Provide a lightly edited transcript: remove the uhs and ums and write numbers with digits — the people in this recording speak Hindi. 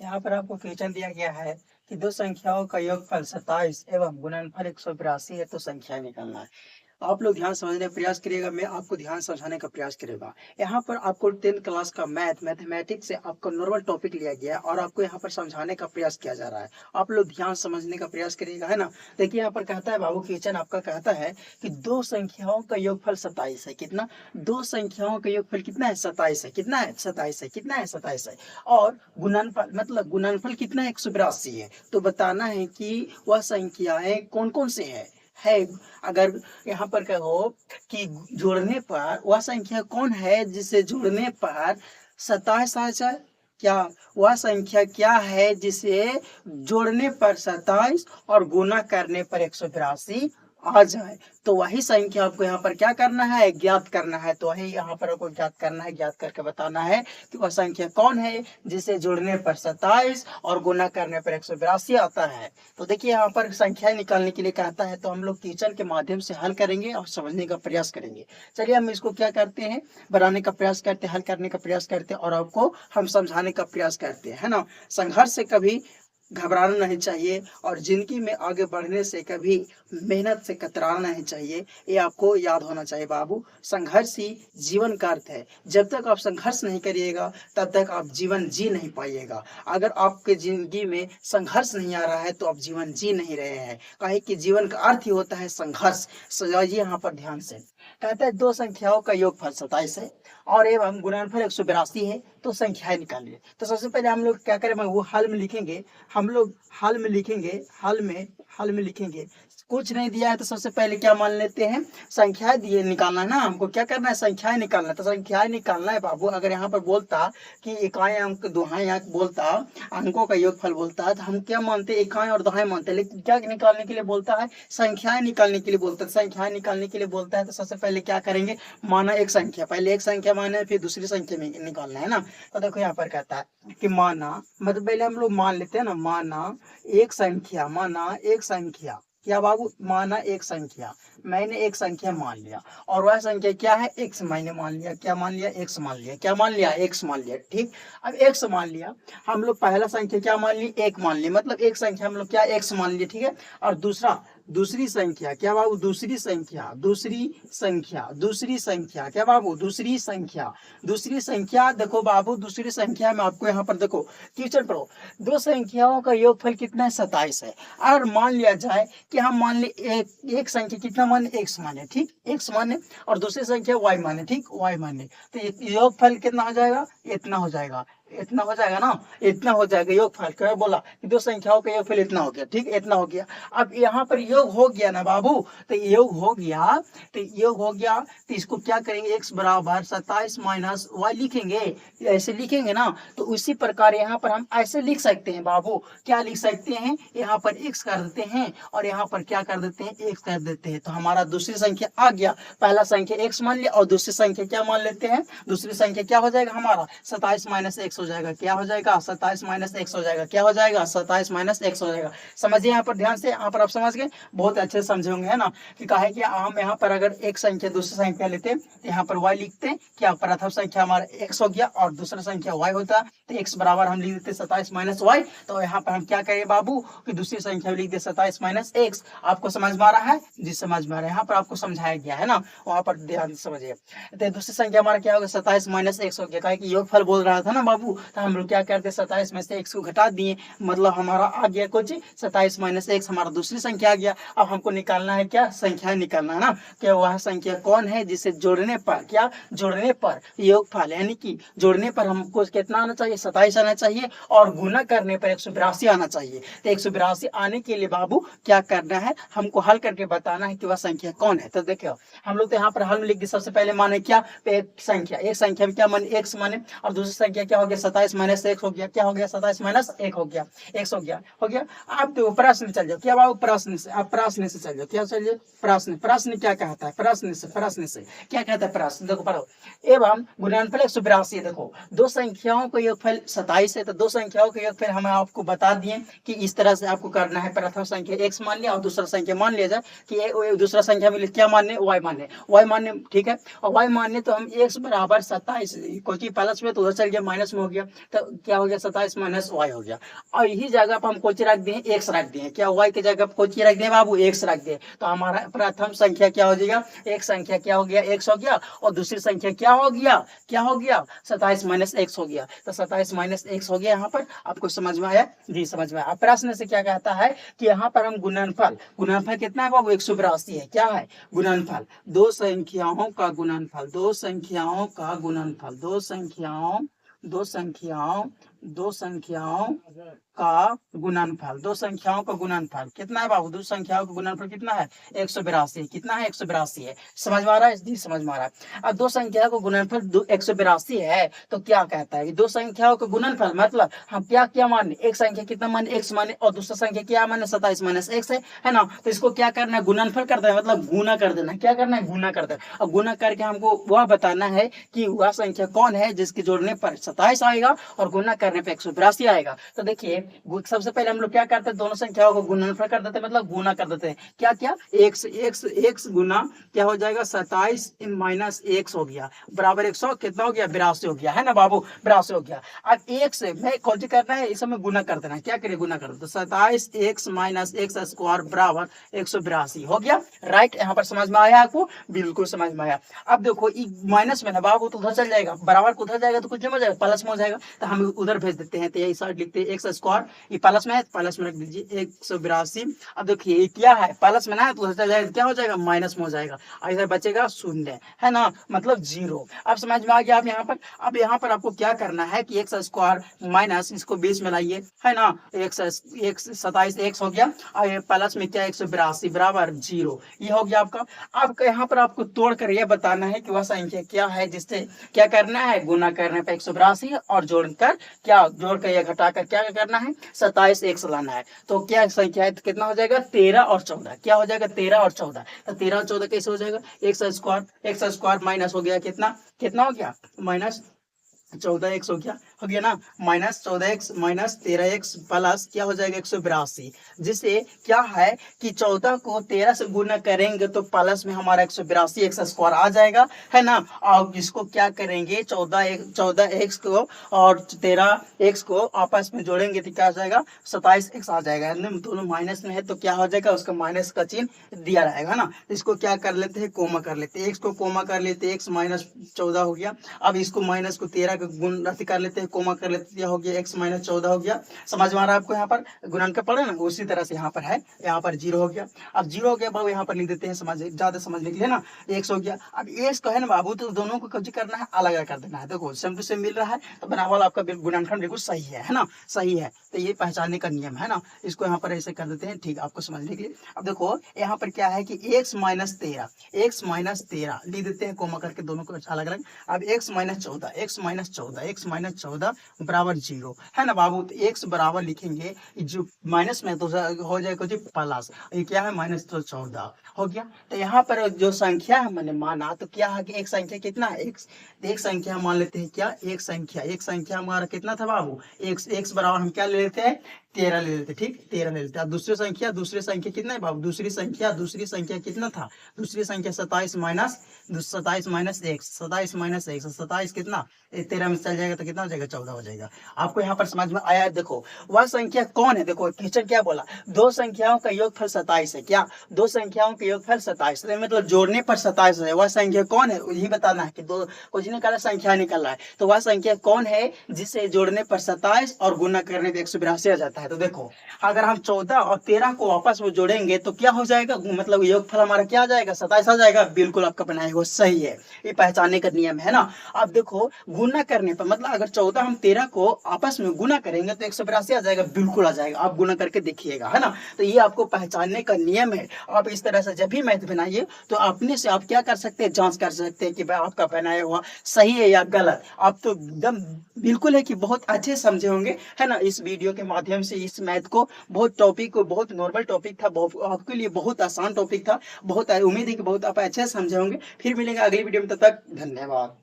यहाँ पर आपको क्वेश्चन दिया गया है कि दो संख्याओं का योगफल 27 एवं गुणनफल 182 है, तो संख्या निकालना है। आप लोग ध्यान समझने का प्रयास करिएगा, मैं आपको ध्यान समझाने का प्रयास करूंगा। यहाँ पर आपको 10th क्लास का मैथमेटिक्स से आपको नॉर्मल टॉपिक लिया गया है और आपको यहाँ पर समझाने का प्रयास किया जा रहा है। आप लोग ध्यान समझने का प्रयास करिएगा, है ना। देखिए यहाँ पर कहता है बाबू, क्वेश्चन आपका कहता है कि दो संख्याओं का योगफल 27 है। कितना? दो संख्याओं का योगफल कितना है? 27 है। कितना है? 27 है। कितना है? 27 है। और गुणनफल मतलब गुणनफल कितना है? 182 है। तो बताना है कि वह संख्याएं कौन कौन से है। अगर यहाँ पर कहो कि जोड़ने पर वह संख्या कौन है जिसे जोड़ने पर 27 आ जाए। क्या वह संख्या क्या है जिसे जोड़ने पर 27 और गुना करने पर 182 आ जाए? तो वही संख्या आपको यहाँ पर क्या करना है? ज्ञात करना है। तो वही यहाँ पर आपको ज्ञात करना है। ज्ञात करके बताना है कि वह संख्या कौन है जिसे जोड़ने पर 27 और गुना करने पर 182 आता है। तो देखिए यहाँ पर संख्या निकालने के लिए कहता है, तो हम लोग किचन के माध्यम से हल करेंगे और समझने का प्रयास करेंगे। चलिए हम इसको क्या करते हैं, बनाने का प्रयास करते हैं, हल करने का प्रयास करते हैं और आपको हम समझाने का प्रयास करते हैं, है ना। संघर्ष से कभी घबराना नहीं चाहिए और जिंदगी में आगे बढ़ने से कभी मेहनत से कतराना नहीं चाहिए। ये आपको याद होना चाहिए बाबू। संघर्ष ही जीवन का अर्थ है। जब तक आप संघर्ष नहीं करिएगा तब तक आप जीवन जी नहीं पाइएगा। अगर आपके जिंदगी में संघर्ष नहीं आ रहा है तो आप जीवन जी नहीं रहे हैं। काहे कि जीवन का अर्थ ही होता है संघर्ष। समझिए यहाँ पर ध्यान से। कहता है दो संख्याओं का योगफल 27 है और एवं गुणनफल 182 है, तो संख्याएं निकालिए। तो सबसे पहले हम लोग क्या करें, वो हल में लिखेंगे। हम लोग हल में लिखेंगे, हल में लिखेंगे। कुछ नहीं दिया है तो सबसे पहले क्या मान लेते हैं, संख्याएं दिए निकालना है ना। हमको क्या करना है, संख्याएं निकालना है। तो संख्याएं निकालना है बाबू। अगर यहाँ पर बोलता कि इकाई अंक दुहाई अंक बोलता, अंकों का योगफल बोलता है, तो हम क्या मानते, इकाई और दुहाई मानते हैं। लेकिन क्या निकालने के लिए बोलता है, संख्याएं निकालने के लिए बोलता है। संख्याएं निकालने के लिए बोलता है तो सबसे पहले क्या करेंगे, माना एक संख्या, पहले एक संख्या माने फिर दूसरी संख्या में निकालना है ना। तो देखो यहाँ पर कहता है कि माना, मतलब पहले हम लोग मान लेते हैं ना, माना एक संख्या, माना एक संख्या। क्या बाबू, माना एक संख्या, मैंने एक संख्या मान लिया और वह संख्या क्या है, एक्स मैंने मान लिया। क्या मान लिया, एक्स मान लिया। क्या मान लिया, एक्स मान लिया। ठीक, अब एक्स मान लिया। हम लोग पहला संख्या क्या मान ली, एक मान ली, मतलब एक संख्या हम लोग क्या एक्स मान लिए। ठीक है, और दूसरी संख्या क्या बाबू, दूसरी संख्या, दूसरी संख्या क्या बाबू, दूसरी संख्या देखो बाबू, दूसरी संख्या में आपको यहाँ पर देखो क्वेश्चन पढ़ो, दो संख्याओं का योगफल कितना है, 27 है। और मान लिया जाए कि हम मान ले एक संख्या कितना माने, एक्स माने। ठीक, एक्स माने और दूसरी संख्या वाई माने। ठीक, वाई माने, तो योगफल कितना हो जाएगा, इतना हो जाएगा। इतना हो जाएगा ना, इतना हो जाएगा योगफल। क्या बोला कि दो संख्याओं का योगफल इतना हो गया। ठीक, इतना हो गया। अब यहाँ पर योग हो गया ना बाबू, तो योग हो गया, तो इसको क्या करेंगे, x बराबर 27 माइनस वाई लिखेंगे। ऐसे लिखेंगे ना, तो उसी प्रकार यहाँ पर हम ऐसे लिख सकते हैं बाबू। क्या लिख सकते हैं, यहाँ पर x कर देते हैं और यहाँ पर क्या कर देते हैं, x कर देते हैं। तो हमारा दूसरी संख्या आ गया। पहला संख्या x मान लिया और दूसरी संख्या क्या मान लेते हैं, दूसरी संख्या क्या हो जाएगा हमारा, 27 माइनस x हो जाएगा। क्या हो जाएगा, 27 माइनस x हो जाएगा। क्या हो जाएगा, 27 माइनस x हो जाएगा। समझिए यहाँ पर ध्यान से, यहाँ पर आप समझ गए, बहुत अच्छे से समझे होंगे, है ना। कि काहे कि हम यहाँ पर अगर एक संख्या दूसरी संख्या लेते तो यहाँ पर y लिखते, क्या प्रथम संख्या हमारा x हो गया और दूसरा संख्या y होता, तो x बराबर हम लिख देते 27 माइनस y। तो यहाँ पर हम क्या करें बाबू कि दूसरी संख्या लिख दे 27 माइनस x। आपको समझ में आ रहा है जी, समझ में आ रहा है। यहाँ पर आपको समझाया गया है ना, वहाँ पर ध्यान से समझिए। तो दूसरी संख्या हमारा क्या होगा, 27 माइनस x हो गया। काहे कि योगफल बोल रहा था ना बाबू, तो हम लोग क्या करते, 27 में से x को घटा दिए, मतलब हमारा आ गया कुछ 27 माइनस x, हमारा दूसरी संख्या आ गया। अब हमको निकालना है क्या, संख्या निकालना है ना। क्या वह संख्या कौन है जिसे जोड़ने पर, क्या जोड़ने पर योगफल, यानी कि जोड़ने पर हमको कितना आना चाहिए, 27 आना चाहिए और गुना करने पर 182 आना चाहिए। तो 182 आने के लिए बाबू क्या करना है, हमको हल करके बताना है कि वह संख्या कौन है। तो देखियो हम लोग तो यहाँ पर हल में लिख दिए। सबसे पहले माने क्या, एक संख्या में क्या माने, एक्स माने और दूसरी संख्या क्या हो गया, 27 माइनस एक्स हो गया। क्या हो गया, 27 माइनस एक हो गया, एक्स हो गया। आप तो प्रश्न चल जाओ, क्या बाबू प्रश्न से, आप प्रश्न से चल जाओ। क्या चलिए, प्रश्न क्या कहता है, प्रश्न से क्या कहता है प्रश्न, देखो पढ़ो। एवं गुणनफल 182। देखो दो संख्याओं का योगफल 27 है, तो दो संख्याओं का योगफल हम आपको बता दिए कि इस तरह से आपको करना है। प्रथम संख्या x मान लिया और दूसरा संख्या मान लिया जाए कि दूसरा संख्या में क्या मानने, y मानने। ठीक है, और y मानने तो हम x बराबर 27 क्योंकि प्लस में तो उधर चल गया, माइनस में हो गया, तो क्या हो गया 27 माइनस वाई हो गया। और यही जगह पर हम कुछ रख दिए एक्स रख दिए, क्या वाई की जगह पर कुछ रख दिए बाबू एक्स रख दिए, तो हमारा प्रथम संख्या क्या हो जाएगा, एक संख्या क्या हो गया एक्स हो गया, और दूसरी संख्या क्या हो गया 27 माइनस एक्स हो गया, तो 27 माइनस एक्स हो गया। यहाँ पर आपको समझ में आया जी, समझ में आया। प्रश्न से क्या कहता है कि यहाँ पर हम गुणनफल कितना है बाबू 182 है, क्या है गुणनफल, दो संख्याओं का गुणनफल, दो संख्याओं का गुणनफल कितना है बाबू, दो संख्याओं का गुणनफल कितना है 182, कितना है 182 है, समझ में आ रहा है जी, समझ में आ रहा है। अब दो संख्याओं का गुणनफल 182 है, तो क्या कहता है कि दो संख्याओं का गुणनफल मतलब हम क्या माने, एक संख्या कितना माने एक्स माने, और दूसरा संख्या क्या माने 27 माइनस एक्स है ना, तो इसको क्या करना है गुणनफल कर देना, मतलब गुना कर देना, क्या करना है गुना कर देना, और गुना करके हमको वह बताना है कि वह संख्या कौन है जिसके जोड़ने पर 27 आएगा और गुना करने पर 182 आएगा। तो देखिए सबसे पहले हम लोग क्या करते हैं, दोनों संख्याओं को गुणनफल कर देते हैं, मतलब गुना कर देते हैं, क्या एक्स गुना क्या हो जाएगा 27 माइनस एक्स हो गया बराबर 100 कितना हो गया 82 हो गया, है ना बाबू 82 हो गया। अब एक से मैं कौन सी करना है, इस समय गुना कर देना है, क्या करें गुना कर दो, तो 27 एक्स माइनस एक्स स्क्वायर बराबर 182 हो गया, राइट। यहाँ पर समझ में आया आपको, बिल्कुल समझ में आया। अब देखो माइनस में ना बाबू तो उधर चल जाएगा, बराबर को उधर जाएगा तो कुछ नहीं हो जाएगा, प्लस में हो जाएगा, तो हम उधर भेज देते हैं, तो यही साइड लिखते हैं एक्स स्क्वायर, ये प्लस में है प्लस में रख दीजिए 182। अब देखिए ये क्या है प्लस में ना है तो उधर चल जाएगा, क्या हो जाएगा माइनस में हो जाएगा, इधर बचेगा शून्य, है ना, मतलब जीरो। अब समझ में आ गया। आप यहाँ पर अब यहाँ पर आपको क्या करना है कि एक्स स्क्वायर माइनस इसको बीच में लाइए, है ना, एक 27 एक्स हो गया, और ये प्लस में क्या 182 बराबर जीरो, ये हो गया आपका। अब यहाँ पर आपको तोड़ कर यह बताना है कि वह संख्या क्या है जिससे क्या करना है गुना करने पर 182 और जोड़कर या घटाकर क्या करना है 27 एक्स लाना है। तो क्या संख्या है तो कितना हो जाएगा 13 और 14, क्या हो जाएगा 13 और 14, तो 13 और 14 कैसे हो जाएगा एक्स स्क्वायर माइनस हो गया कितना हो गया माइनस 14 एक्स हो गया ना, minus 14 x minus 13 x plus क्या हो जाएगा 182, जिससे क्या है कि 14 को 13 से गुना करेंगे तो प्लस में हमारा 182 एक्स स्क्वायर आ जाएगा, है ना। और इसको क्या करेंगे 14 एक्स को और 13 एक्स को आपस में जोड़ेंगे तो क्या आ जाएगा 27 एक्स आ जाएगा, दोनों माइनस में है तो क्या हो जाएगा उसका माइनस का चिन्ह दिया रहेगा ना। इसको क्या कर लेते हैं कोमा कर लेते हैं, एक्स को कोमा कर लेते हैं, एक्स माइनस 14 हो गया। अब इसको माइनस को 13 गुण राशि कर लेते हैं, कोमा कर लेते हैं, हो गया x माइनस 14 हो गया। समझ में आ रहा है आपको, यहाँ पर गुणन का पढ़े ना उसी तरह से यहाँ पर है, यहाँ पर 0 हो गया। अब 0 हो गया बाबू यहाँ पर लिख देते हैं ज्यादा समझने के लिए ना, x हो गया। अब x को है ना बाबू तो दोनों को कुछ करना है अलग अलग कर देना है, देखो सेम टू सेम मिल रहा है तो बनावल आपका गुणनखंड बिल्कुल सही है ना, सही है, तो ये पहचानने का नियम है ना। इसको यहाँ पर ऐसे कर देते हैं, ठीक आपको समझने के लिए। अब देखो यहाँ पर क्या है कि x माइनस 13 लिख देते हैं कोमा करके दोनों को अलग अलग। अब x माइनस 14 बराबर 0, है ना बाबू, तो x बराबर लिखेंगे जो माइनस में तो हो जाएगा जी प्लस, ये क्या है माइनस तो 14 हो गया। तो यहाँ पर जो संख्या है मैंने माना तो क्या है कि एक संख्या कितना है x, एक संख्या मान लेते हैं क्या एक संख्या हमारा कितना था बाबू x बराबर हम क्या ले लेते हैं 13 ले लेते, ठीक 13 ले लेते। अब दूसरी संख्या कितना है बाबू, दूसरी संख्या कितना था, दूसरी संख्या 27 माइनस एक्स 27 कितना 13 में चल जाएगा तो कितना हो जाएगा 14 हो जाएगा। आपको यहाँ पर समझ में आया। देखो वह संख्या कौन है, देखो टीचर क्या बोला दो संख्याओं का योगफल 27 है, क्या दो संख्याओं का योगफल 27 है, मतलब जोड़ने पर 27 है। वह संख्या कौन है यही बताना है कि दो कुछ निकाला संख्या निकाल रहा है, तो वह संख्या कौन है जिसे जोड़ने पर 27 और गुना करने पर 182 आ जाता है। तो देखो अगर हम 14 और 13 को आपस में जोड़ेंगे तो क्या हो जाएगा, मतलब योगफल हमारा क्या आ जाएगा 27 आ जाएगा, बिल्कुल आपका बनाया हुआ सही है, ये पहचानने का नियम है ना। अब देखो गुना करने पर मतलब अगर 14 हम 13 को आपस में गुना करेंगे तो 182 आ जाएगा, बिल्कुल आ जाएगा, आप गुना करके देखिएगा, है ना। तो ये आपको पहचानने का नियम है। आप इस तरह से जब भी मैथ बनाइए तो अपने से आप क्या कर सकते हैं जांच कर सकते हैं कि भाई आपका बनाया हुआ सही है या गलत। आप तो एकदम बिल्कुल है कि बहुत अच्छे समझे होंगे, है ना, इस वीडियो के माध्यम से इस मैथ को। बहुत नॉर्मल टॉपिक था, आपके लिए बहुत आसान टॉपिक था, बहुत उम्मीद है कि बहुत आप अच्छे समझे होंगे। फिर मिलेंगे अगली वीडियो में, तब तक धन्यवाद।